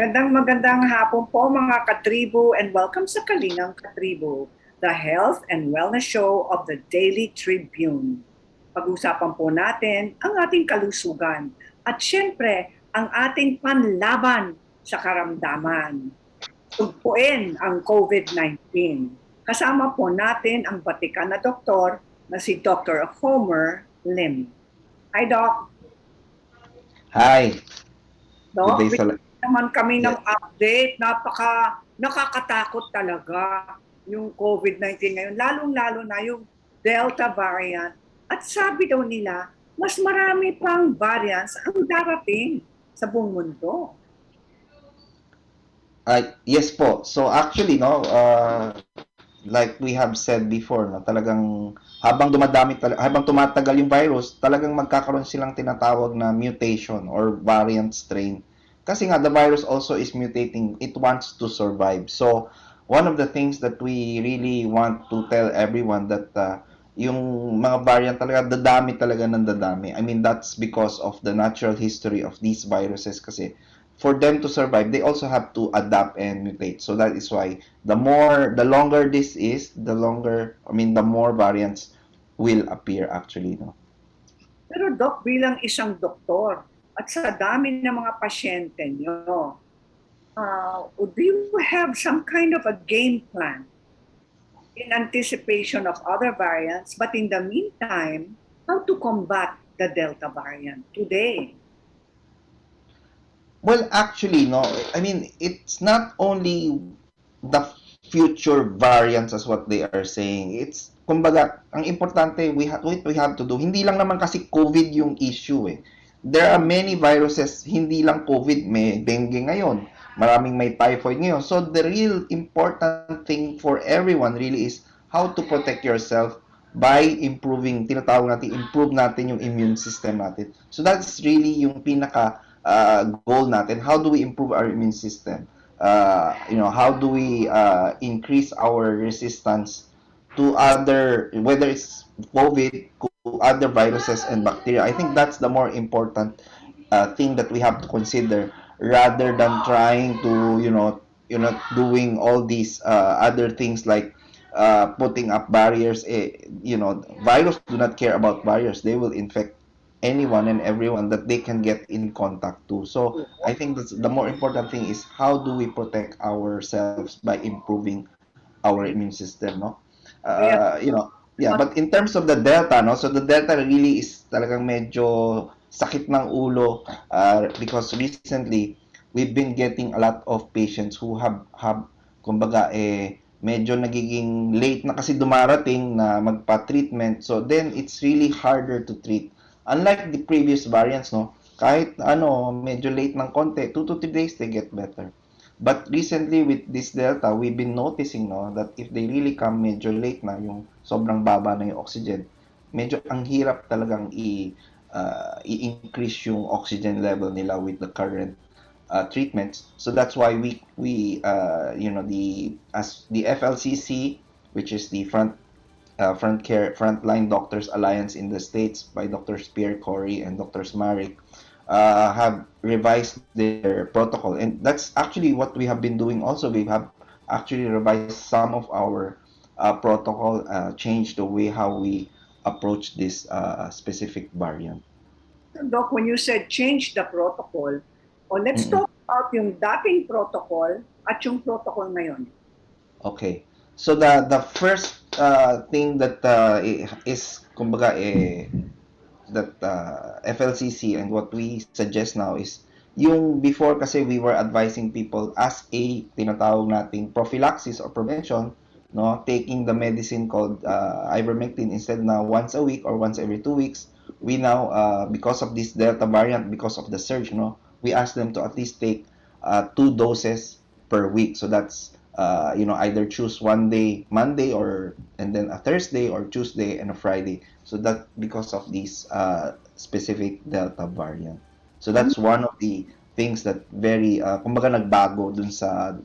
Magandang hapon po mga katribo and welcome sa Kalingang Katribo, the health and wellness show of the Daily Tribune. Pag-usapan po natin ang ating kalusugan at syempre ang ating panlaban sa karamdaman. Tugpuin ang COVID-19. Kasama po natin ang batikan na doktor na si Dr. Homer Lim. Hi, Doc. Hi. Doc, Good day sa naman kami ng update. Nakakatakot talaga yung COVID-19 ngayon. Lalong-lalo na yung Delta variant. At sabi daw nila, mas marami pang variants ang darating sa buong mundo. Yes po. So actually, no, like we have said before, no, talagang habang tumatagal yung virus, talagang magkakaroon silang tinatawag na mutation or variant strain. Kasi nga, the virus also is mutating. It wants to survive. So, one of the things that we really want to tell everyone that yung mga variant talaga, dadami talaga ng dadami. I mean, that's because of the natural history of these viruses kasi for them to survive, they also have to adapt and mutate. So that is why the longer this is, the more variants will appear actually, no? Pero Doc, bilang isang doktor at sa dami ng mga pasyente nyo, do you have some kind of a game plan in anticipation of other variants, but in the meantime, how to combat the Delta variant today? Well, actually, no. I mean, it's not only the future variants as what they are saying. It's, kumbaga, ang importante, what we have to do, hindi lang naman kasi COVID yung issue eh. There are many viruses, hindi lang COVID, may dengue ngayon, maraming may typhoid ngayon. So, the real important thing for everyone really is how to protect yourself by tinatawag natin, improve natin yung immune system natin. So, that's really yung pinaka goal natin. How do we improve our immune system? How do we increase our resistance to whether it's COVID, to other viruses and bacteria? I think that's the more important thing that we have to consider rather than trying to, doing all these other things like putting up barriers. Virus do not care about barriers. They will infect anyone and everyone that they can get in contact to. So I think that's the more important thing is how do we protect ourselves by improving our immune system, no? Yeah, but in terms of the Delta, no? So the Delta really is talagang medyo sakit ng ulo because recently we've been getting a lot of patients who have kumbaga medyo nagiging late na kasi dumarating na magpa-treatment. So then it's really harder to treat. Unlike the previous variants, no, kahit medyo late ng konti, 2 to 3 days they get better. But recently with this Delta, we've been noticing, no, that if they really come medyo late na, yung sobrang baba na yung oxygen, medyo ang hirap talagang i-increase yung oxygen level nila with the current treatments. So that's why the FLCC, which is the Frontline Doctors Alliance in the States by Drs. Pierre Corey and Drs. Marik, have revised their protocol. And that's actually what we have been doing also. We have actually revised some of our protocol, changed the way how we approach this specific variant. Doc, when you said change the protocol, let's talk about yung dating protocol at yung protocol ngayon. Okay. So the first thing that is kumbaga that FLCC and what we suggest now is yung before kasi we were advising people as a tinatawag nating prophylaxis or prevention, no, taking the medicine called Ivermectin instead na once a week or once every 2 weeks. We now because of this Delta variant, because of the surge, no, we ask them to at least take 2 doses per week. So that's either choose one day, Monday, and then a Thursday, or Tuesday and a Friday. So that because of these specific Delta variant. So that's one of the things that very kumbaga nagbago dun sa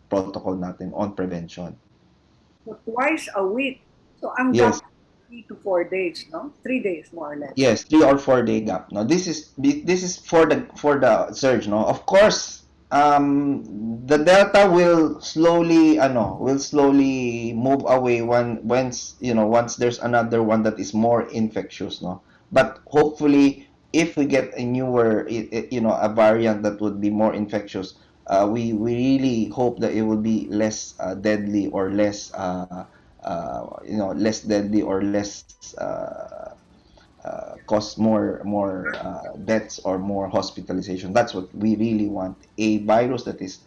protocol natin on prevention. So twice a week. So ang yes. 3 to 4 days, no? 3 days more or less. Yes, 3 or 4 day gap. No, this is for the surge. No, of course, The delta will slowly move away once there's another one that is more infectious, no. But hopefully, if we get a newer, a variant that would be more infectious, we really hope that it will be less deadly or less deadly or less cause more deaths or more hospitalization. That's what we really want. A virus that is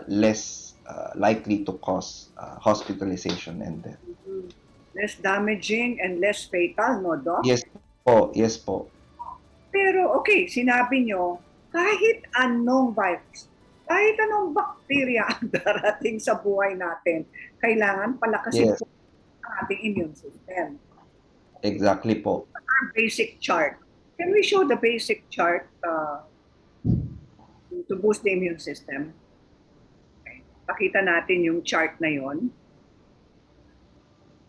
less likely to cause hospitalization and death. Mhm. Less damaging and less fatal, no, Doc? Yes po, yes po. Pero okay, sinabi nyo, kahit anong virus, kahit anong bakterya ang darating sa buhay natin, kailangan palakasin Yes, po ang ating immune system. exactly po. Our basic chart. Can we show the basic chart to boost the immune system? Okay. Pakita natin yung chart na yon.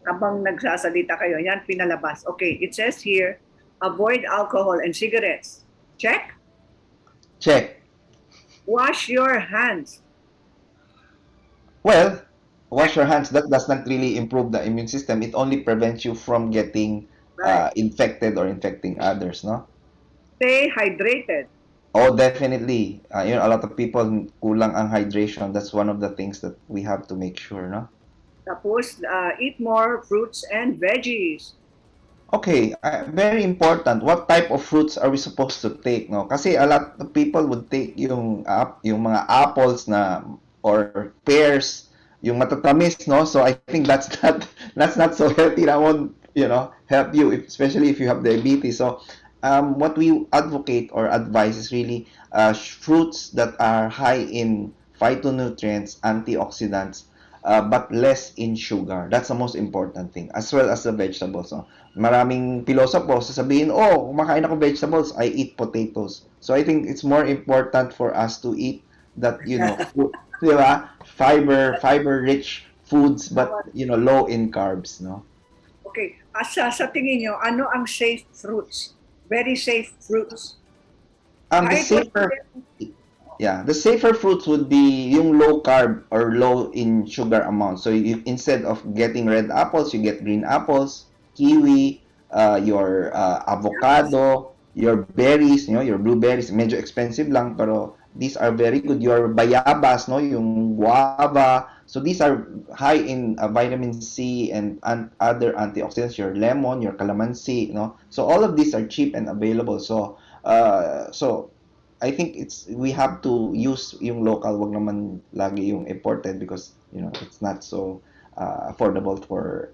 Habang nagsasalita kayo, yan pinalabas. Okay, it says here, avoid alcohol and cigarettes. Check. Check. Wash your hands. Well, wash your hands. That does not really improve the immune system. It only prevents you from getting Right. infected or infecting others, no? Stay hydrated. Oh, definitely. A lot of people kulang ang hydration. That's one of the things that we have to make sure, no? Tapos, eat more fruits and veggies. Okay, very important. What type of fruits are we supposed to take, no? Kasi a lot of people would take yung mga apples na or pears, yung matatamis, no? So I think that's not that's not so healthy. That won't, help you, especially if you have diabetes. So what we advocate or advise is really fruits that are high in phytonutrients, antioxidants, but less in sugar. That's the most important thing, as well as the vegetables. No? Maraming pilosopo sasabihin, oh, kumakain ako vegetables, I eat potatoes. So I think it's more important for us to eat that, food, di ba? Fiber-rich foods, but, low in carbs, no? Okay, sa tingin nyo, ano ang safe fruits? Very safe fruits. The Kahit wala safer Yeah, the safer fruits would be yung low carb or low in sugar amount. So instead of getting red apples, you get green apples, kiwi, your avocado, your berries, your blueberries. Medyo expensive lang pero these are very good. Your bayabas, no, yung guava. So these are high in vitamin C and other antioxidants. Your lemon, your calamansi, no. So all of these are cheap and available. So I think we have to use yung local, wag naman lagi yung imported because it's not so affordable for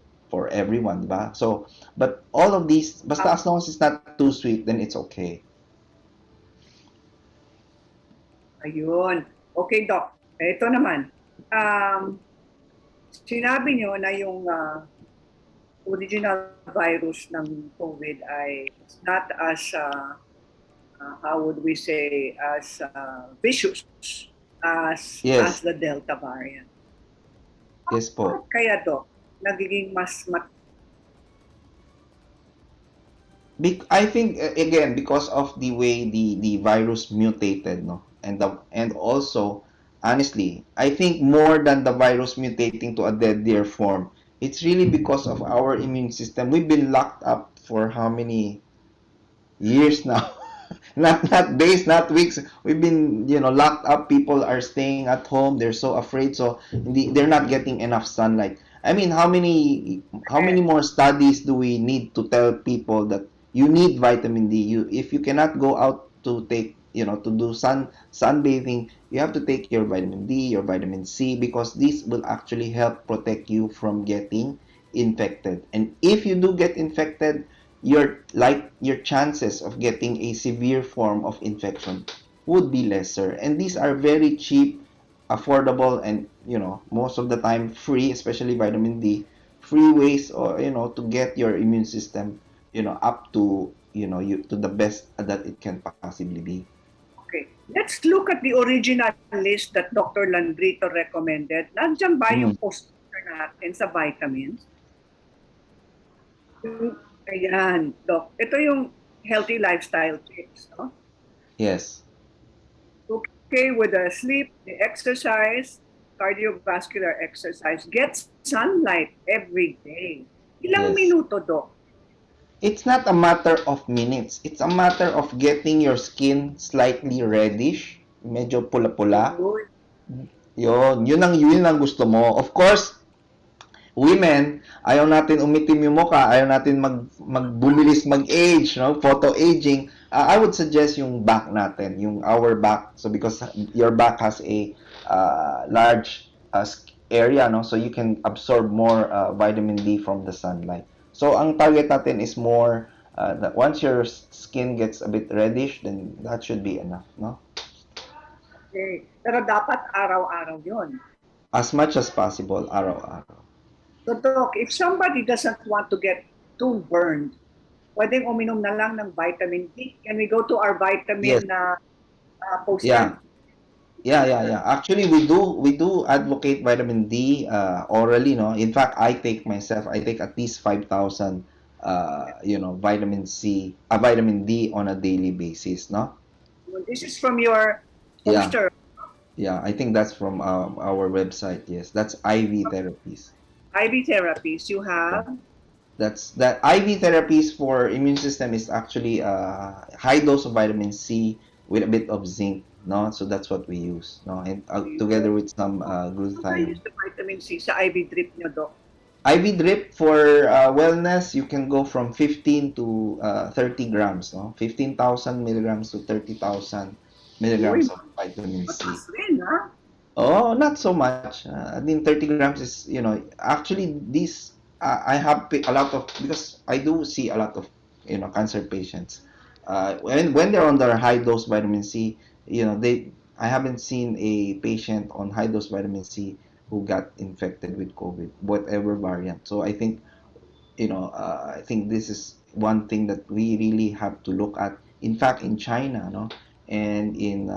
everyone, ba? So but all of these basta as long as it's not too sweet then it's okay. Ayun. Okay, Doc. Ito naman. Um, Sinabi nyo na yung original virus ng COVID ay not as, how would we say, as vicious as Yes, the Delta variant. yes po. Kaya, Doc, nagiging mas I think again because of the way the virus mutated, no, and also honestly, I think more than the virus mutating to a deadlier form, it's really because of our immune system. We've been locked up for how many years now? Not days, not weeks. We've been locked up. People are staying at home. They're so afraid. So they're not getting enough sunlight. I mean, how many more studies do we need to tell people that you need vitamin D? If you cannot go out to take to do sunbathing, you have to take your vitamin D, your vitamin C, because this will actually help protect you from getting infected. And if you do get infected, your chances of getting a severe form of infection would be lesser. And these are very cheap, affordable, and most of the time free, especially vitamin D, free ways or to get your immune system up to to the best that it can possibly be. okay. Let's look at the original list that Dr. Landrito recommended. Nandiyan ba Mm, yung poster natin sa vitamins? Ayan, Doc. Ito yung healthy lifestyle tips. No? yes. Okay, okay with the sleep, the exercise, cardiovascular exercise, get sunlight every day. Ilang Yes. minuto, Doc? It's not a matter of minutes. It's a matter of getting your skin slightly reddish, medyo pula-pula. Good. Yun ang gusto mo. Of course, women, ayaw natin umitim yung mukha, ayaw natin magbumilis mag-age, no? Photo aging. I would suggest yung back natin, yung our back. So because your back has a large area, no? So you can absorb more vitamin D from the sunlight. So ang target natin is more that once your skin gets a bit reddish, then that should be enough, no? Okay. Pero dapat araw-araw yun. As much as possible, araw-araw. So, Doc, if somebody doesn't want to get too burned, pwedeng uminom na lang ng vitamin D. Can we go to our Yes. vitamin Yeah. poster? Yeah. Actually, we do advocate vitamin D orally, no. In fact, I take myself. I take at least 5,000, vitamin D on a daily basis, no. This is from your Yeah, poster. yeah. I think that's from our website. Yes, that's IV therapies. IV therapies. You Yeah, have that IV therapies for immune system is actually high dose of vitamin C with a bit of zinc, no. So that's what we use, no, and together with some how do you use glutathione. the vitamin C sa IV drip nyo, Doc? IV drip for wellness, you can go from 15 to 30 grams, no? 15,000 milligrams to 30,000 Uy, milligrams of vitamin C. mataas rin, ha? Oh, not so much. I mean, 30 grams is, actually these, I have a lot of, because I do see a lot of, cancer patients. When they're on their high dose vitamin C, I haven't seen a patient on high dose vitamin C who got infected with COVID, whatever variant. So I think this is one thing that we really have to look at. In fact, in China, no, and in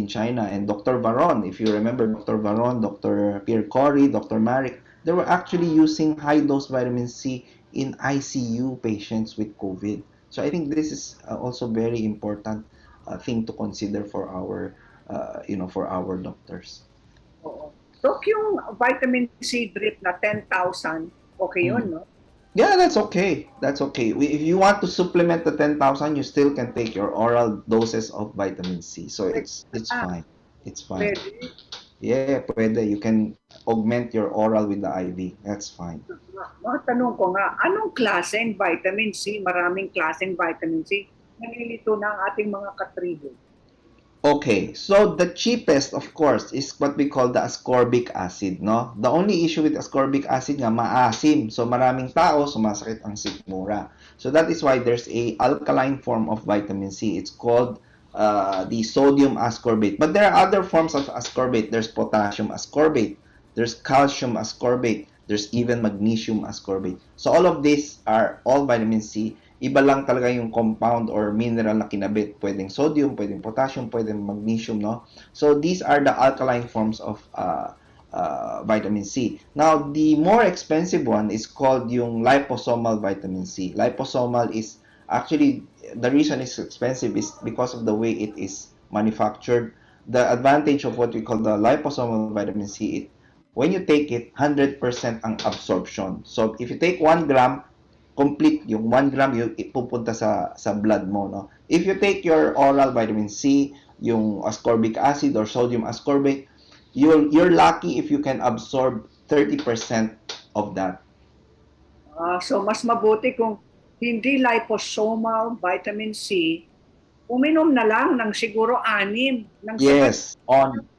China, and Dr. Varon, if you remember Dr. Varon, Dr. Pierre Corey, Dr. Marek, they were actually using high dose vitamin C in ICU patients with COVID. So I think this is also very important thing to consider for our doctors. Oo. Doc, yung vitamin C drip na 10,000, okay yun, Mm. no? Yeah, that's okay. That's okay. If you want to supplement the 10,000, you still can take your oral doses of vitamin C. So Pwede it's na. fine. It's fine. Pwede. Yeah, pwede. You can augment your oral with the IV. That's fine. Matanong ko nga, anong klaseng vitamin C? Maraming klaseng vitamin C. Nalilito na ang ating mga katribo. Okay, so the cheapest, of course, is what we call the ascorbic acid, no? The only issue with ascorbic acid nga, maasim. So maraming tao, sumasakit ang sikmura. So that is why there's a alkaline form of vitamin C. It's called the sodium ascorbate. But there are other forms of ascorbate. There's potassium ascorbate. There's calcium ascorbate. There's even magnesium ascorbate. So all of these are all vitamin C. Iba lang talaga yung compound or mineral na kinabit. Pwedeng sodium, pwedeng potassium, pwedeng magnesium, no? So these are the alkaline forms of vitamin C. Now, the more expensive one is called yung liposomal vitamin C. Liposomal is actually, the reason it's expensive is because of the way it is manufactured. The advantage of what we call the liposomal vitamin C, when you take it, 100% ang absorption. So if you take 1 gram, complete yung 1 gram yung ipupunta sa blood mo, no. If you take your oral vitamin C, yung ascorbic acid or sodium ascorbate, you're lucky if you can absorb 30% of that. So mas mabuti kung hindi liposomal vitamin C, uminom na lang ng siguro 6 ng 7.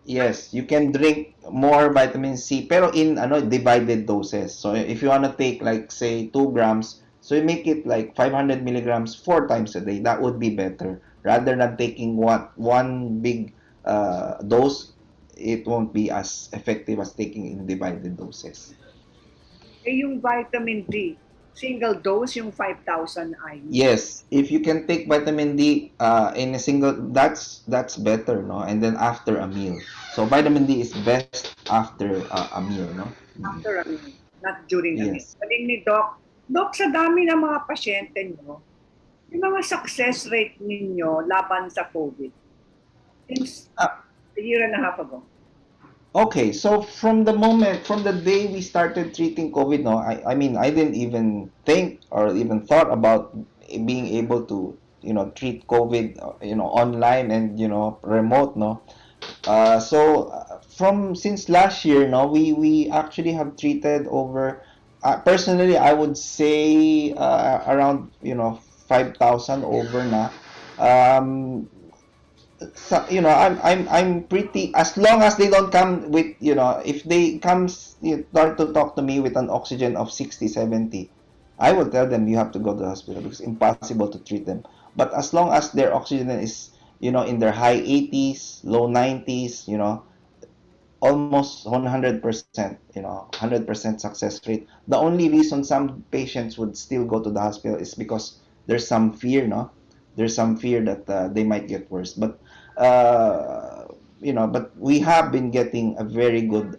Yes, you can drink more vitamin C pero in divided doses. So if you want to take like say 2 grams, so you make it like 500 milligrams 4 times a day. That would be better rather than taking one big dose. It won't be as effective as taking in divided doses. Yung vitamin D, single dose yung 5,000 IU. Yes, if you can take vitamin D in a single, that's better, no? And then after a meal. So vitamin D is best after a meal, no? After a meal, not during a meal. Yes. Saling ni Doc, Doc, sa dami ng mga pasyente nyo, yung mga success rate ninyo laban sa COVID, can since a year and a half ago? Okay, so from the day we started treating COVID, no, I mean, I didn't even think or even thought about being able to, treat COVID, online and, remote, no. From since last year, no, we actually have treated over, personally, I would say around, 5,000 over na. Um, so, I'm pretty, as long as they don't come with, if they comes, start to talk to me with an oxygen of 60, 70, I will tell them you have to go to the hospital because it's impossible to treat them. But as long as their oxygen is, in their high 80s, low 90s, almost 100%, 100% success rate. The only reason some patients would still go to the hospital is because there's some fear, no? There's some fear that they might get worse. But we have been getting a very good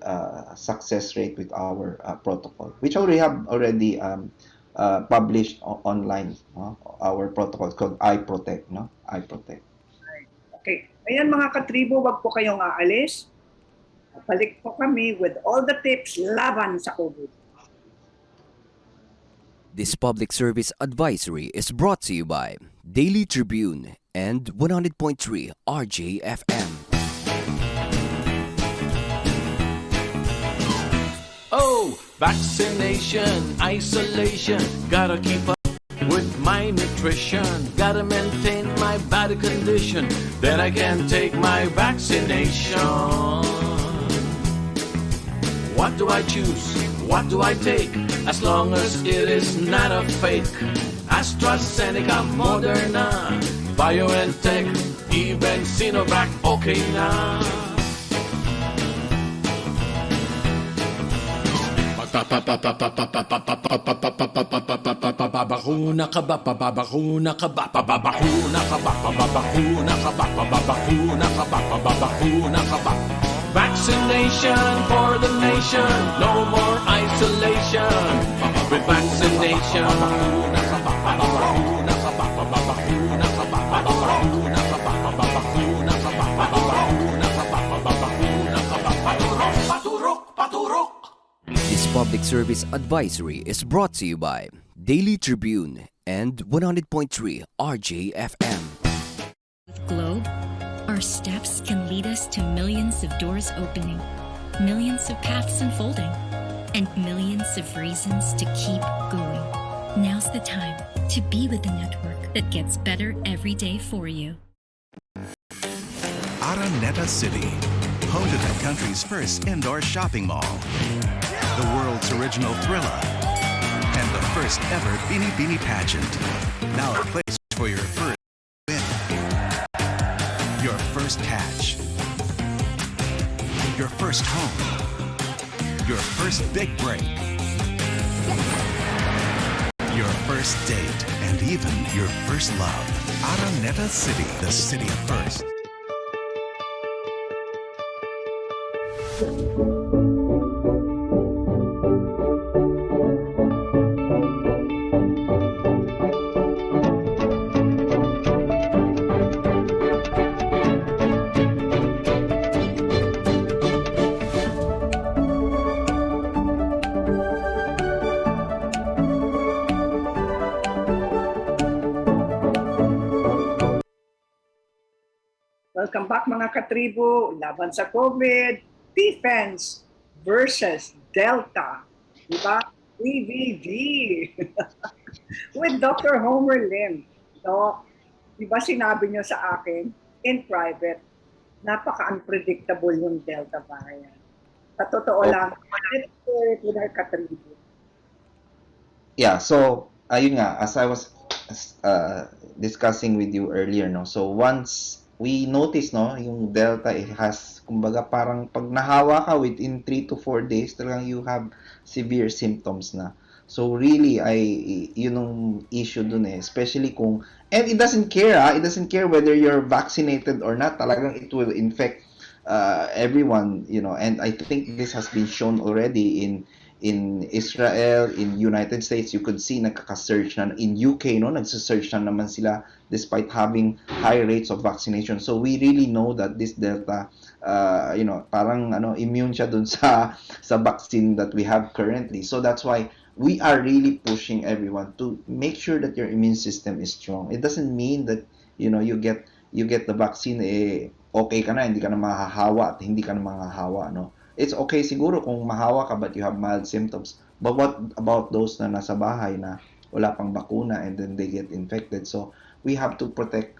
success rate with our protocol, which already have already published online. No? Our protocol is called iProtect, no? iProtect. Okay. Ayan mga katribo, wag po kayong aalis. Balik po kami with all the tips laban sa COVID. This public service advisory is brought to you by Daily Tribune and 100.3 RJFM. Oh, vaccination, isolation, gotta keep up with my nutrition, gotta maintain my body condition, then I can take my vaccination. What do I choose? What do I take? As long as it is not a fake. AstraZeneca, Moderna, BioNTech, even Sinovac, okay na. Pababakuna ka ba? Pababakuna ka ba? Pababakuna ka ba? Pababakuna ka ba? Pababakuna ka ba? Pababakuna ka ba? Vaccination for the nation, no more isolation. With vaccination, pababakuna ka ba? Pababakuna ka ba? Pababakuna ka ba? Pababakuna ka ba? Pababakuna ka ba? Pababakuna ka ba? Pababakuna ka ba? Paturok, paturok, paturok. This public service advisory is brought to you by Daily Tribune and 100.3 RJFM. With Globe, our steps can lead us to millions of doors opening, millions of paths unfolding, and millions of reasons to keep going. Now's the time to be with the network that gets better every day for you. Araneta City, home to the country's first indoor shopping mall, the world's original Thrilla, and the first ever Bini Bini pageant. Now a place for your first win, your first catch, your first home, your first big break, your first date, and even your first love. Araneta City, the city of first. Welcome back mga katribo, laban sa COVID, defense versus Delta, di ba? EVD. With Dr. Homer Lim. No? Di ba sinabi niyo sa akin, in private, napaka-unpredictable yung Delta variant. Sa totoo lang, let's share it with our katribo. Yeah, so ayun nga, as I was discussing with you earlier, no. So once we notice, no, yung Delta, it has, kumbaga, parang pag nahawa ka within 3 to 4 days, talagang you have severe symptoms na. So really, yun yung issue dun eh, especially kung, and it doesn't care, it doesn't care whether you're vaccinated or not, talagang it will infect everyone, and I think this has been shown already in Israel, in United States, you could see nagkaka-surge na in UK, no, nagsa-surge na naman sila despite having high rates of vaccination. So we really know that this Delta, parang immune siya dun sa vaccine that we have currently. So that's why we are really pushing everyone to make sure that your immune system is strong. It doesn't mean that you get the vaccine, okay ka na, hindi ka na mahahawa at hindi ka na mahahawa, no? It's okay siguro kung mahawa ka but you have mild symptoms. But what about those na nasa bahay na wala pang bakuna and then they get infected? So we have to protect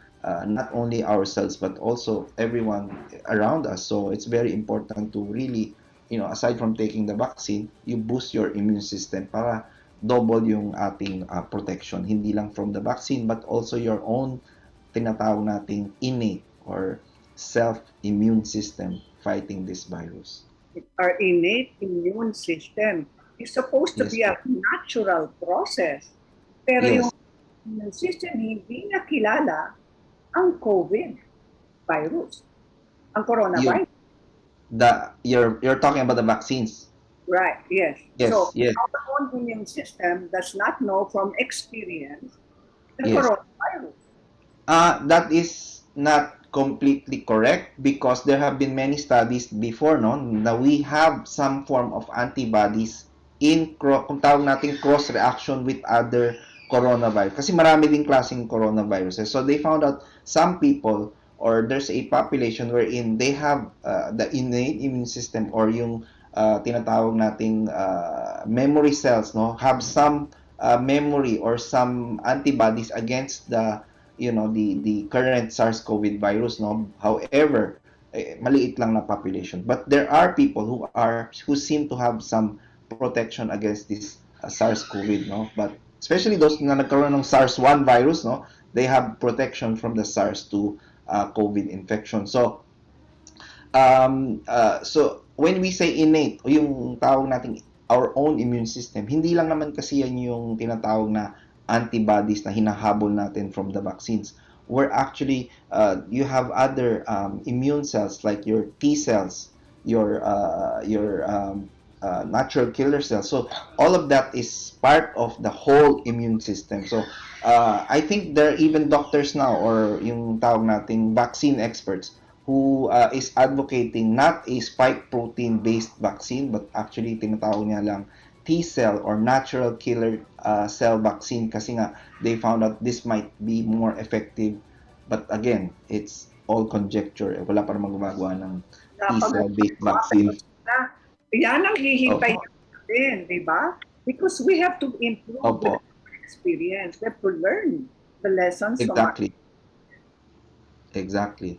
not only ourselves but also everyone around us. So it's very important to really, aside from taking the vaccine, you boost your immune system para double yung ating protection. Hindi lang from the vaccine but also your own tinatawag nating innate or self-immune system fighting this virus. Our innate immune system is supposed to Yes be a po. natural process. Pero Yes. yung immune system, hindi niya kilala ang COVID virus, ang coronavirus. You're talking about the vaccines. Right, yes. Yes, So, yes, our own immune system does not know from experience the yes. coronavirus. That is not completely correct because there have been many studies before, no, na we have some form of antibodies kung tawag natin cross reaction with other coronavirus. Kasi marami ding klaseng coronaviruses. So they found out some people or there's a population wherein they have the innate immune system or yung tinatawag nating memory cells, no, have some memory or some antibodies against the current SARS-CoV virus, no. However, maliit lang na population, but there are people who seem to have some protection against this SARS-CoV, no. But especially those na nagkaroon ng SARS-1 virus, no, they have protection from the SARS-2 COVID infection. So when we say innate o yung tawag nating our own immune system, hindi lang naman kasi yan yung tinatawag na antibodies na hinahabol natin from the vaccines. We're actually you have other immune cells like your T cells, your natural killer cells. So all of that is part of the whole immune system. So I think there are even doctors now or yung tawag nating vaccine experts who is advocating not a spike protein based vaccine but actually tinatawag niya lang T-cell or natural killer cell vaccine kasi nga they found out this might be more effective, but again it's all conjecture, wala pa namang gumagawa ng T-cell based vaccine. Na, yan ang hihintay Opo. natin, di ba? Because we have to improve Opo. the experience. We have to learn the lessons from our Exactly.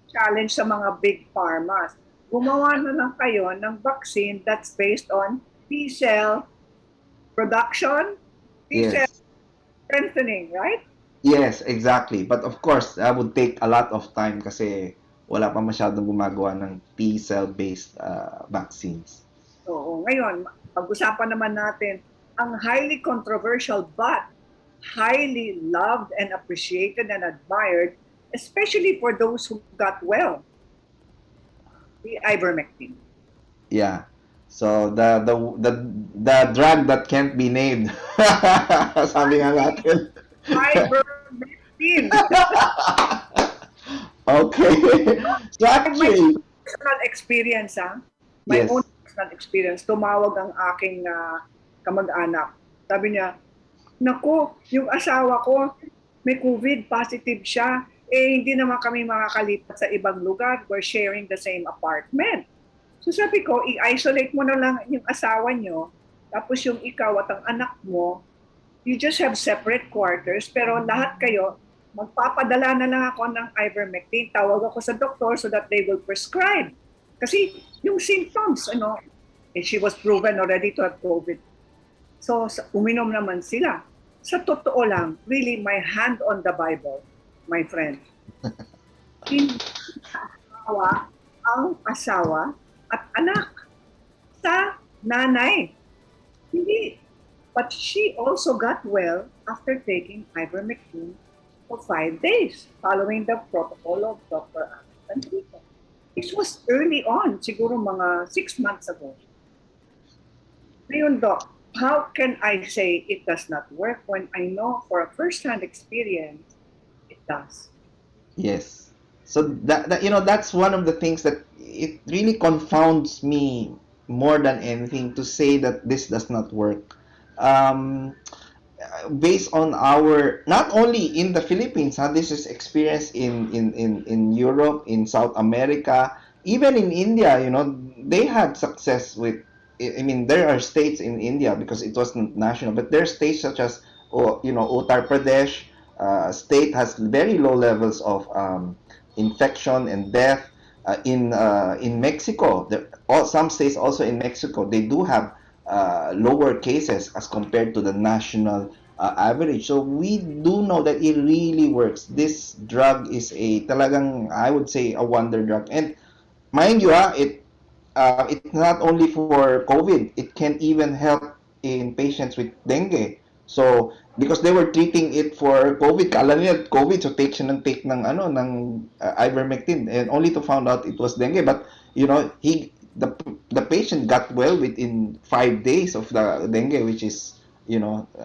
challenge sa mga big pharmas. Gumawa na lang kayo ng vaccine that's based on T-cell production, T-cell Yes. strengthening, right? Yes, exactly. But of course, that would take a lot of time kasi wala pa masyadong gumagawa ng T-cell based vaccines. Oo. Ngayon, pag-usapan naman natin ang highly controversial but highly loved and appreciated and admired, especially for those who got well, the Ivermectin. Yeah. So the drug that can't be named. Sabi nga natin. Ivermectin. Okay. So actually, Personal experience, my yes. own personal experience, tumawag ang aking kamag-anak. Sabi niya, naku, yung asawa ko, may COVID, positive siya. Hindi naman kami makakalipat sa ibang lugar. We're sharing the same apartment. So sabi ko, i-isolate mo na lang yung asawa nyo, tapos yung ikaw at ang anak mo, you just have separate quarters, pero lahat kayo, magpapadala na lang ako ng Ivermectin. Tawag ako sa doktor so that they will prescribe. Kasi yung symptoms, she was proven already to have COVID. So uminom naman sila. Sa totoo lang, really, my hand on the Bible, my friend. Hindi ang asawa at anak sa nanay. Hindi. But she also got well after taking Ivermectin for 5 days, following the protocol of Dr. Akesis. This was early on, siguro mga 6 months ago. Ngayon, Doc, how can I say it does not work when I know for a first-hand experience it does? Yes. So that that's one of the things that it really confounds me more than anything to say that this does not work. Um, Based on our not only in the Philippines, this is experienced in Europe, in South America, even in India. They had success with. I mean, there are states in India because it wasn't national, but there are states such as Uttar Pradesh. State has very low levels of infection and death. In Mexico, some states also in Mexico, they do have lower cases as compared to the national average. So we do know that it really works. This drug is a talagang, I would say, a wonder drug. And mind you, it's not only for COVID. It can even help in patients with dengue. So because they were treating it for COVID, kala nila COVID, so take siya ng take ng ivermectin, and only to found out it was dengue. But the patient got well within 5 days of the dengue, which is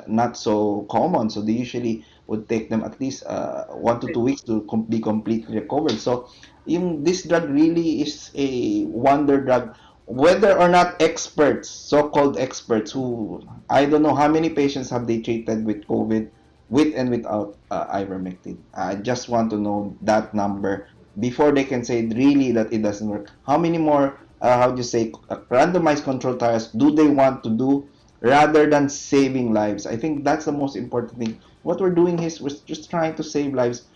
not so common. So they usually would take them at least 1 to 2 weeks to be completely recovered. So this drug really is a wonder drug. Whether or not experts, so-called experts, who I don't know how many patients have they treated with COVID, with and without ivermectin. I just want to know that number before they can say really that it doesn't work. How many more, how do you say, randomized control trials do they want to do rather than saving lives? I think that's the most important thing. What we're doing is we're just trying to save lives,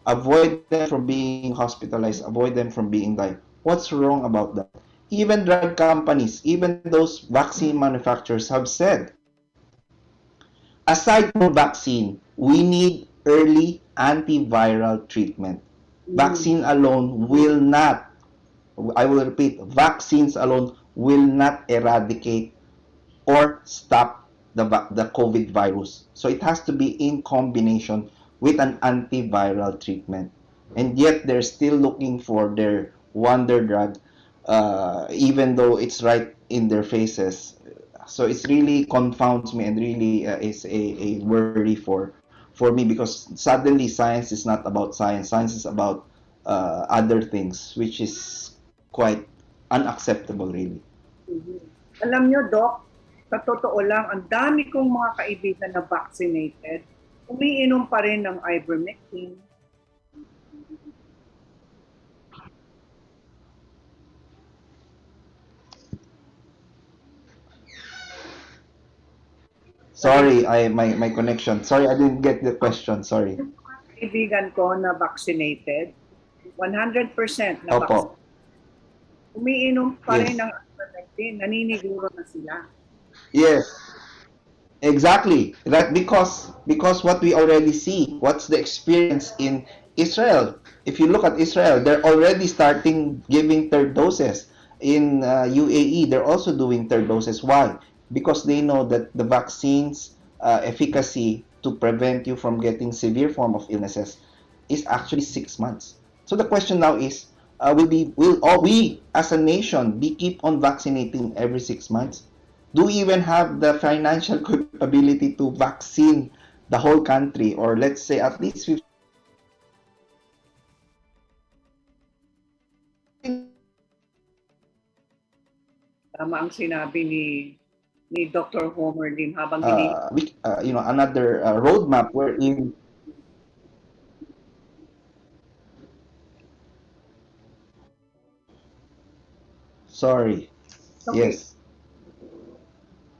avoid them from being hospitalized, avoid them from being died. What's wrong about that? Even drug companies, even those vaccine manufacturers have said, aside from vaccine, we need early antiviral treatment. Vaccine alone will not, I will repeat, vaccines alone will not eradicate or stop the COVID virus. So it has to be in combination with an antiviral treatment. And yet they're still looking for their wonder drug, even though it's right in their faces. So it's really confounds me and really is a worry for me, because suddenly science is not about science. Science is about other things, which is quite unacceptable, really. Mhm. Alam nyo, Doc, sa totoo lang, ang dami kong mga kaibigan na vaccinated, umiinom pa rin ng ivermectin. Sorry, my connection. Sorry, I didn't get the question. Sorry. Yung mga kaibigan ko na vaccinated, 100% na vaccinated, Opo. umiinom pa rin Yes. ng ivermectin, naniniguro na sila. Yes. Exactly. That because what we already see, what's the experience in Israel? If you look at Israel, they're already starting giving third doses. In UAE, they're also doing third doses. Why? Because they know that the vaccine's efficacy to prevent you from getting severe form of illnesses is actually 6 months. So the question now is, will all we as a nation be keep on vaccinating every 6 months? Do we even have the financial capability to vaccine the whole country, or let's say at least 50? Tama ang sinabi ni Dr. Homer din habang hini Another roadmap wherein, sorry, okay, yes,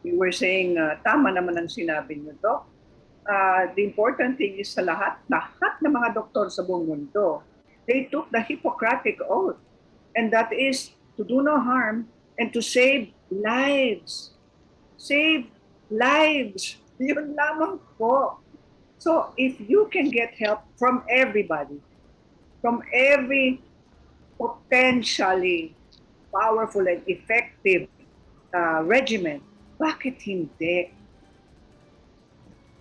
we were saying tama naman ang sinabi niyo, Doc. The important thing is sa lahat ng mga doktor sa buong mundo, they took the Hippocratic Oath, and that is to do no harm and to save lives. Save lives. Yun lamang po. So if you can get help from everybody, from every potentially powerful and effective regimen, bakit hindi?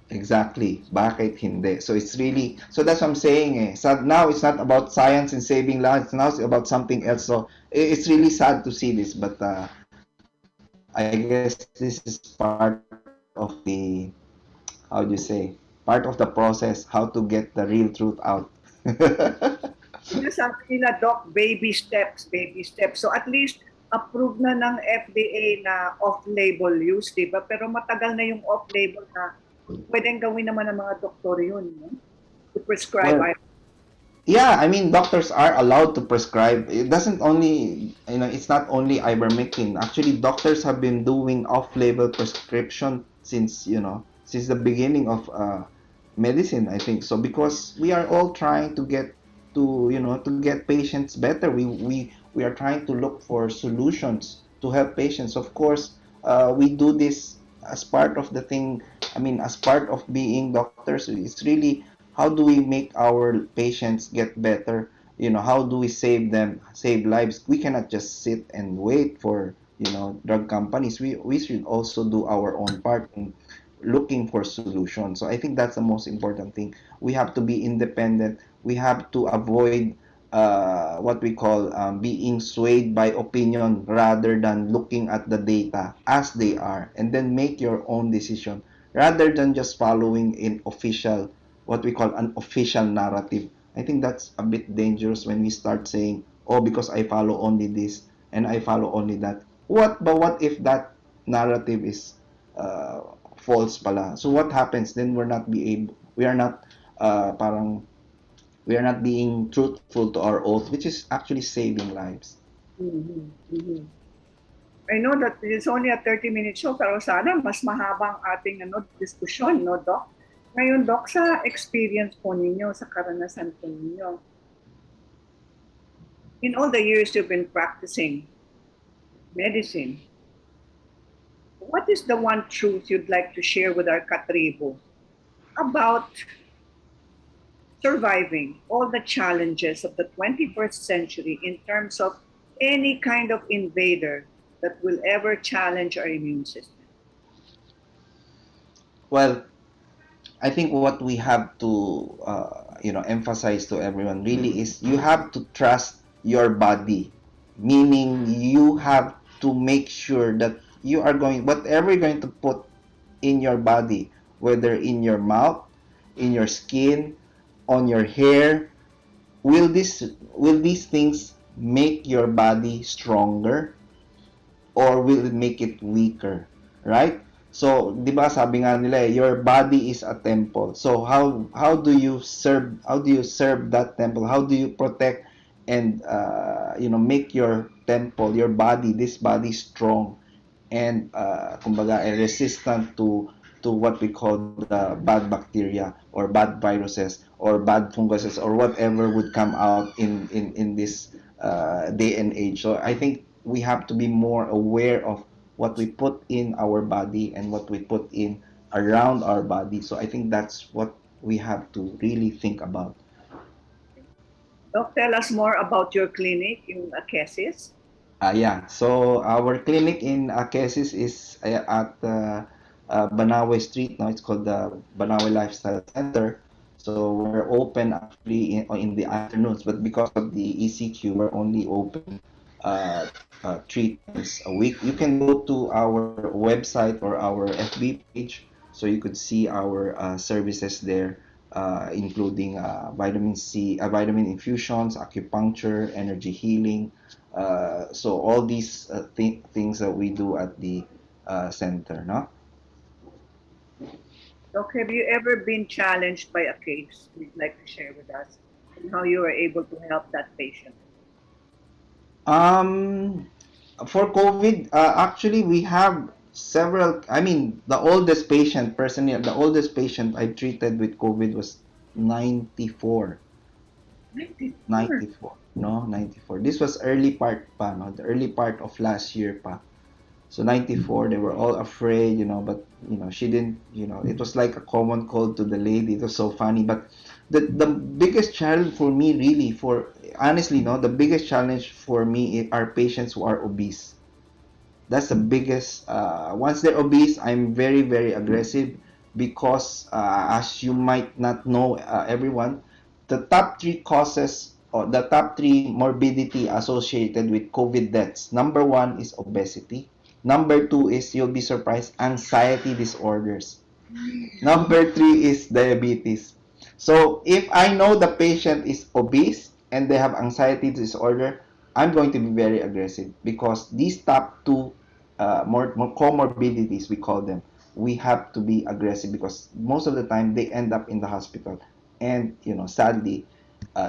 exactly. Bakit hindi? So it's really, so that's what I'm saying. So now it's not about science and saving lives. Now it's about something else. So it's really sad to see this, but I guess this is part of the, how do you say, part of the process, how to get the real truth out. Sinasabi nila, Doc, baby steps, baby steps. So at least approved na ng FDA na off-label use, di ba? Pero matagal na yung off-label na pwedeng gawin naman ng mga doktor yun, no? To prescribe. Well, yeah, I mean, doctors are allowed to prescribe. It doesn't only, it's not only ivermectin. Actually, doctors have been doing off-label prescription since, since the beginning of medicine, I think. So because we are all trying to get to get patients better. We are trying to look for solutions to help patients. Of course, we do this as part of the thing. I mean, as part of being doctors, it's really how do we make our patients get better. How do we save them, save lives? We cannot just sit and wait for drug companies. We should also do our own part in looking for solutions. So I think that's the most important thing. We have to be independent. We have to avoid what we call being swayed by opinion rather than looking at the data as they are, and then make your own decision rather than just following in official, what we call an official narrative. I think that's a bit dangerous when we start saying, oh, because I follow only this and I follow only that. What if that narrative is uh, false pala? So what happens then? We are not parang we are not being truthful to our oath, which is actually saving lives. Mhm, mhm. I know that it's only a 30-minute show, pero sana mas mahaba ang ating diskusyon, no, Doc? Ngayon, Doc, sa experience po ninyo, sa karanasan po ninyo, in all the years you've been practicing medicine, what is the one truth you'd like to share with our katribo about surviving all the challenges of the 21st century in terms of any kind of invader that will ever challenge our immune system? Well, I think what we have to emphasize to everyone really is you have to trust your body, meaning you have to make sure that you are going whatever you're going to put in your body, whether in your mouth, in your skin, on your hair, will these things make your body stronger or will it make it weaker, right? So, 'di ba sabi nga nila, your body is a temple. So, how do you serve that temple? How do you protect and make your temple, your body, this body strong and kumbaga resistant to what we call the bad bacteria or bad viruses or bad funguses or whatever would come out in this day and age. So I think we have to be more aware of what we put in our body and what we put in around our body. So I think that's what we have to really think about. Doc, tell us more about your clinic in Akesis. Yeah, so our clinic in Akesis is at Banawe Street. Now it's called the Banawe Lifestyle Center. So we're open actually in the afternoons, but because of the ECQ, we're only open three times a week. You can go to our website or our FB page, so you could see our services there, including vitamin C, vitamin infusions, acupuncture, energy healing. So all these things that we do at the center, no? Doc, have you ever been challenged by a case you'd like to share with us and how you were able to help that patient? Um, for COVID, actually we have several. I mean, the oldest patient, personally, the oldest patient I treated with COVID was 94. 94. 94, no, 94. This was early part pa, no, the early part of last year pa. So 94, they were all afraid, but she didn't, it was like a common cold to the lady. It was so funny. But the biggest challenge for me really for honestly, no, the biggest challenge for me are patients who are obese. That's the biggest once they're obese, I'm very, very aggressive because as you might not know, everyone, the top three causes or the top three morbidity associated with COVID deaths. Number one is obesity. Number 2 is, you'll be surprised, anxiety disorders. Number 3 is diabetes. So if I know the patient is obese and they have anxiety disorder, I'm going to be very aggressive, because these top two more comorbidities, we call them, we have to be aggressive, because most of the time they end up in the hospital, and sadly,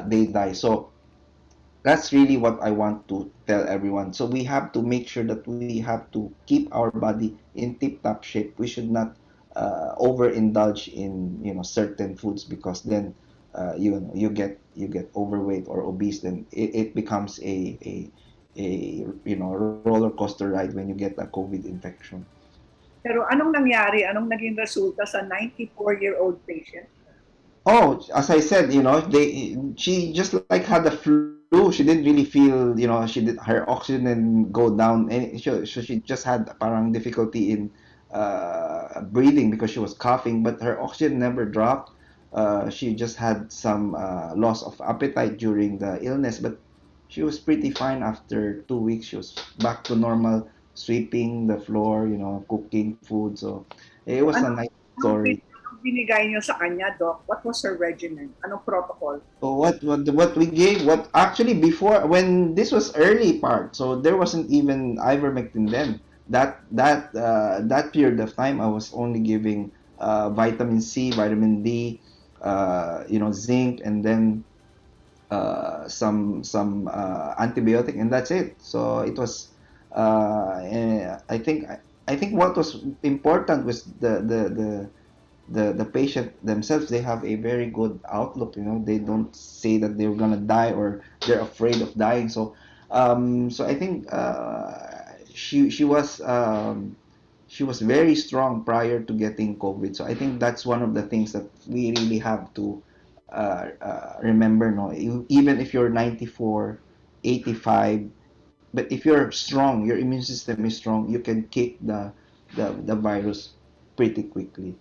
they die. So that's really what I want to tell everyone. So we have to make sure that we have to keep our body in tip-top shape. We should not overindulge in certain foods, because then you get overweight or obese. Then it becomes a roller coaster ride when you get a COVID infection. Pero anong nangyari? Anong naging resulta sa 94-year-old patient? Oh, as I said, she just like had the flu. She didn't really feel, her oxygen go down, and she just had parang difficulty in breathing, because she was coughing, but her oxygen never dropped. She just had some loss of appetite during the illness, but she was pretty fine after 2 weeks. She was back to normal, sweeping the floor, cooking food. So it was a Ano, nice anong, story. anong binigay niyo sa kanya, Doc? What was her regimen? Anong protocol? So what we gave, what actually, before, when this was early part, so there wasn't even Ivermectin then. That period of time, I was only giving vitamin C, vitamin D, zinc, and then some antibiotic, and that's it. So it was, I think what was important was the patient themselves. They have a very good outlook. They don't say that they're gonna die, or they're afraid of dying. So I think she was very strong prior to getting COVID. So I think that's one of the things that we really have to remember. No, even if you're 94, 85, but if you're strong, your immune system is strong, you can kick the virus pretty quickly.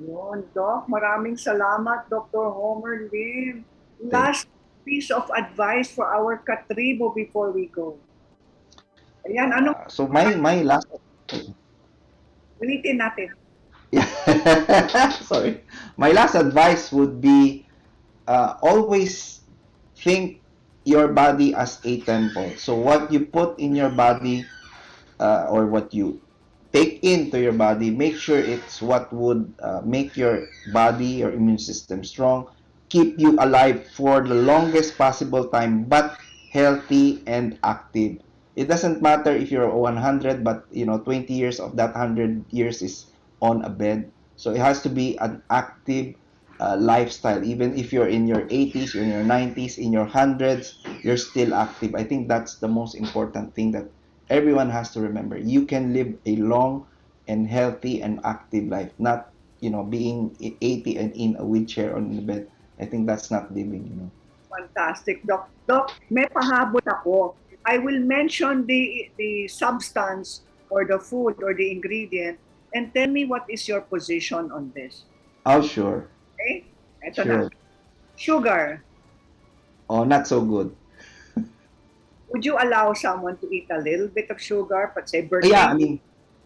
Yun, Doc. Maraming salamat, Dr. Homer Lim. Thank Last piece of advice for our katribo before we go. Ayan, anong So my last ulitin natin? yeah, sorry. My last advice would be, always think your body as a temple. So what you put in your body, or what you take into your body, make sure it's what would make your body, your immune system strong, keep you alive for the longest possible time, but healthy and active. It doesn't matter if you're 100, but 20 years of that 100 years is on a bed. So it has to be an active lifestyle. Even if you're in your 80s, you're in your 90s, in your hundreds, you're still active. I think that's the most important thing that everyone has to remember. You can live a long and healthy and active life, not being 80 and in a wheelchair on the bed. I think that's not living. Fantastic, Doc. Doc, may pahabol ako. I will mention the substance or the food or the ingredient, and tell me what is your position on this. Oh, sure. Okay? Ito na. Sure. Sugar. Oh, not so good. Would you allow someone to eat a little bit of sugar, but say birthday?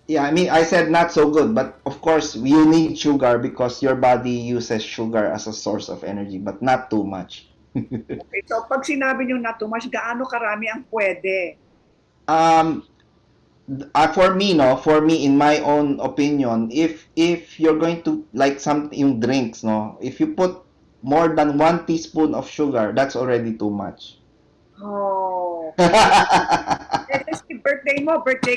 Yeah, I mean, I said not so good, but of course you need sugar, because your body uses sugar as a source of energy, but not too much. Okay, so pag sinabi nyo not too much, gaano karami ang pwede? um for me, in my own opinion, if you're going to like something, yung drinks, no, if you put more than 1 teaspoon of sugar, that's already too much. Oh. Let's say birthday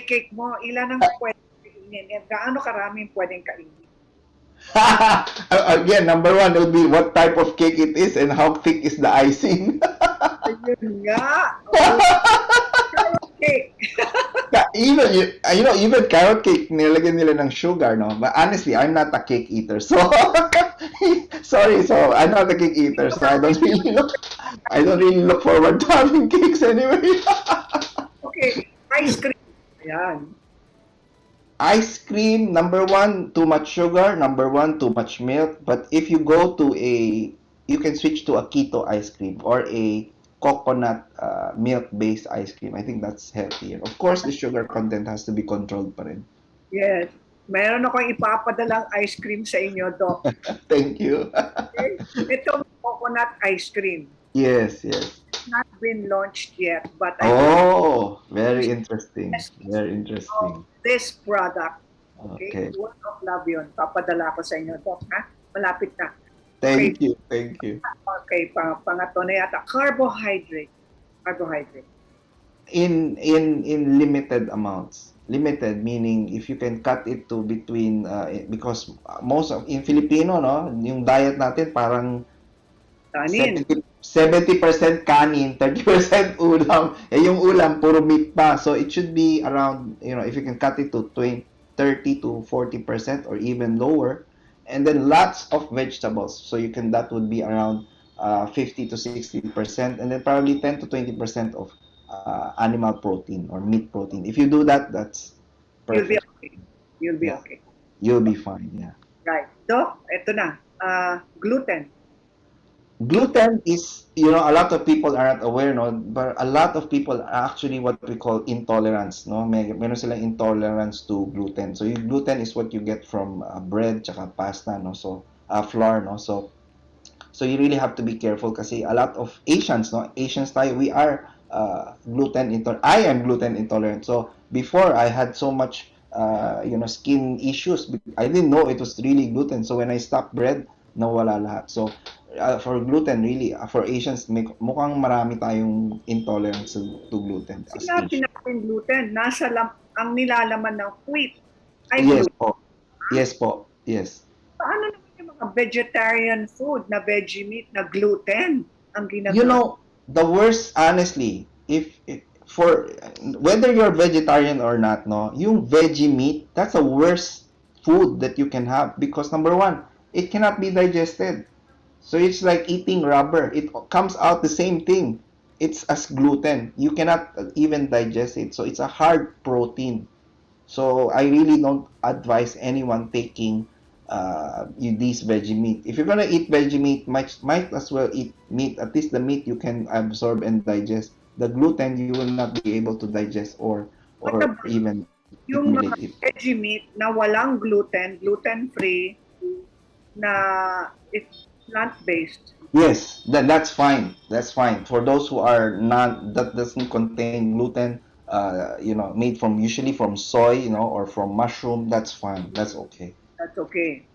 cake mo, ilan ang pwede kainin? Gaano karami pwedeng kainin? Again, number one would be what type of cake it is and how thick is the icing. Ayun nga. Oh, carrot cake. Even carrot cake, nilagyan nila ng sugar, no? But honestly, I'm not a cake eater, so sorry. So I'm not a cake eater, so I don't really look forward to having cakes anyway. Okay, ice cream. Ayan. Ice cream, number one, too much sugar. Number one, too much milk. But if you go to you can switch to a keto ice cream or a coconut milk-based ice cream. I think that's healthier. Of course, the sugar content has to be controlled pa rin. Yes. Meron akong ipapadalang ice cream sa inyo, Doc. Thank you. Okay? Ito, coconut ice cream. Yes, yes. Not been launched yet, but I Oh, very interesting. Very of interesting. this product. Okay? Okay. Word of love yun. Papadala ko sa inyo, Doc. Ha? Malapit na. Thank you. Thank you. Okay, pangatlo na yata. Carbohydrate. Carbohydrate. In limited amounts. Limited meaning if you can cut it to between because most of in Filipino no, yung diet natin parang Kanin. 70% kanin, 30% ulam. Eh yung ulam puro meat pa. So it should be around, if you can cut it to 30 to 40% or even lower. And then lots of vegetables. So that would be around 50 to 60%, and then probably 10 to 20% of animal protein or meat protein. If you do that, that's You'll be perfect. okay. You'll be Yeah. okay. You'll be fine. Yeah. Right. Doc, ito na. Gluten. Gluten is, a lot of people are not aware, no, but a lot of people are actually what we call intolerance, no. Meron silang intolerance to gluten. So yung gluten is what you get from bread, tsaka pasta, no. So flour, no. So you really have to be careful kasi a lot of Asians, no, Asians tayo, we are gluten intolerant. I am gluten intolerant. So before I had so much, skin issues. I didn't know it was really gluten. So when I stopped bread, nawala lahat. So for gluten, really, for Asians, mukhang marami tayong intolerance to gluten as Sinabi Asians. natin gluten, ang nilalaman ng wheat ay Yes gluten. po. Yes po. Yes. Paano naman yung mga vegetarian food na veggie meat na gluten ang You ginagawa? know, the worst, honestly, if for whether you're vegetarian or not, no, yung veggie meat, that's the worst food that you can have because number one, it cannot be digested. So it's like eating rubber. It comes out the same thing. It's as gluten. You cannot even digest it. So it's a hard protein. So I really don't advise anyone taking these veggie meat. If you're gonna eat veggie meat, might as well eat meat. At least the meat you can absorb and digest. The gluten you will not be able to digest What or about even yung mga assimilate it. veggie meat na walang gluten, gluten-free, na it's plant-based? Yes, that's fine. That's fine. For those who are not that doesn't contain gluten, made from usually from soy, or from mushroom, that's fine. That's okay. That's okay.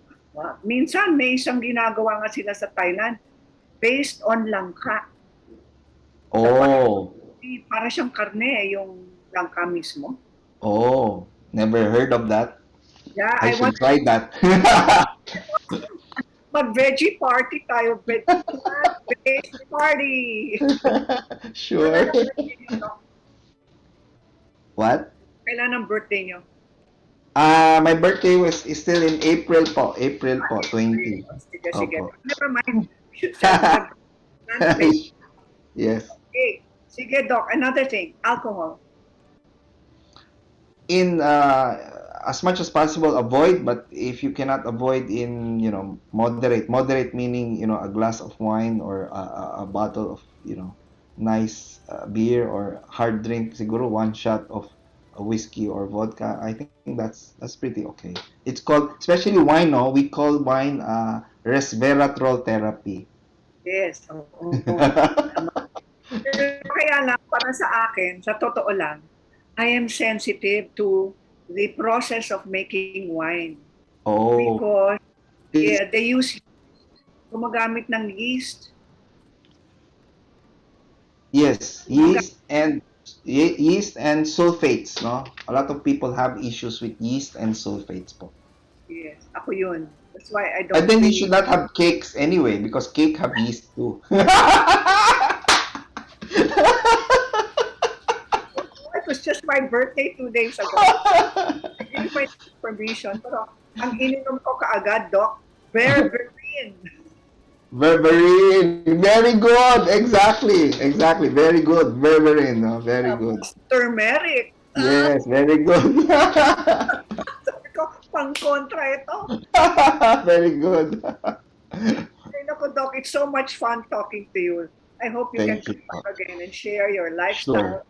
Minsan may isang ginagawa nga sila sa Thailand based on langka. Oh, Para siyang karne yung langka mismo. oh, never heard of that. Yeah, I I want should try that. mag-veggie party tayo. Plant-based party. Kailan Sure. ang birthday niyo, Doc? What? Kailan ang birthday niyo? My birthday is still in April po. April po, 20. Sige, sige. Opo. Never mind. You should celebrate plant-based. Yes. Okay. Sige, Doc. Another thing. Alcohol. In as much as possible avoid, but if you cannot avoid, in moderate meaning, a glass of wine or a bottle of nice beer or hard drink, siguro one shot of a whiskey or vodka. I think that's pretty okay. It's called, especially wine, no, we call wine resveratrol therapy. Yes. Oo. Kaya lang, para sa akin, sa totoo lang, I am sensitive to the process of making wine. Oh, Because it's- they gumagamit ng yeast. yes, yeast and sulfates, no? A lot of people have issues with yeast and sulfates po. Yes, ako yun. That's why I don't And then you really- should not have cakes anyway because cake have yeast too. It was just my birthday 2 days ago. I gave my permission. Pero ang ininom ko kaagad, Doc, berberine. Berberine, very good. Exactly. Very good. Berberine, no? Very good. Turmeric. Yes, very good. Sabi ko, pang-kontra ito. Very good. Ay, naku, Doc, it's so much fun talking to you. I hope you can Thank you come po. back again and share your Sure. lifestyle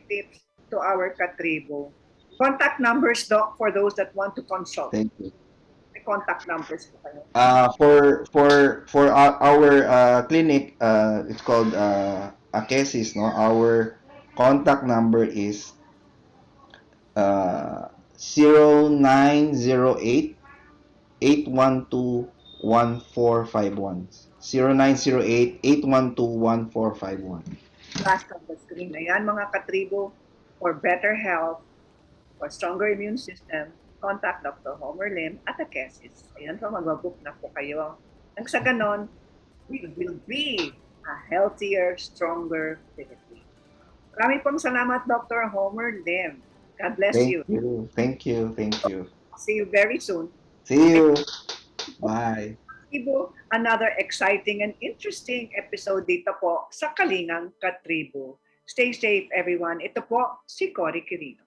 tips to our katribo. Contact numbers, Doc, for those that want to consult. Thank you. May contact numbers po kayo. For our clinic, it's called Akesis, no? Our contact number is 0908 812 1451. 0908 812 1451. Last on the screen. Ayan mga katribo, for better health, for stronger immune system, contact Dr. Homer Lim at Akesis. Ayan po, magbabook na po kayo. Nang sa ganon, we will be a healthier, stronger Philippines. Maraming pong salamat, Dr. Homer Lim. God bless Thank you. you. Thank you. Thank you. See you very soon. See you. Bye. Katribo, another exciting and interesting episode dito po sa Kalingang Katribo. Stay safe, everyone. Ito po si Cory Quirino.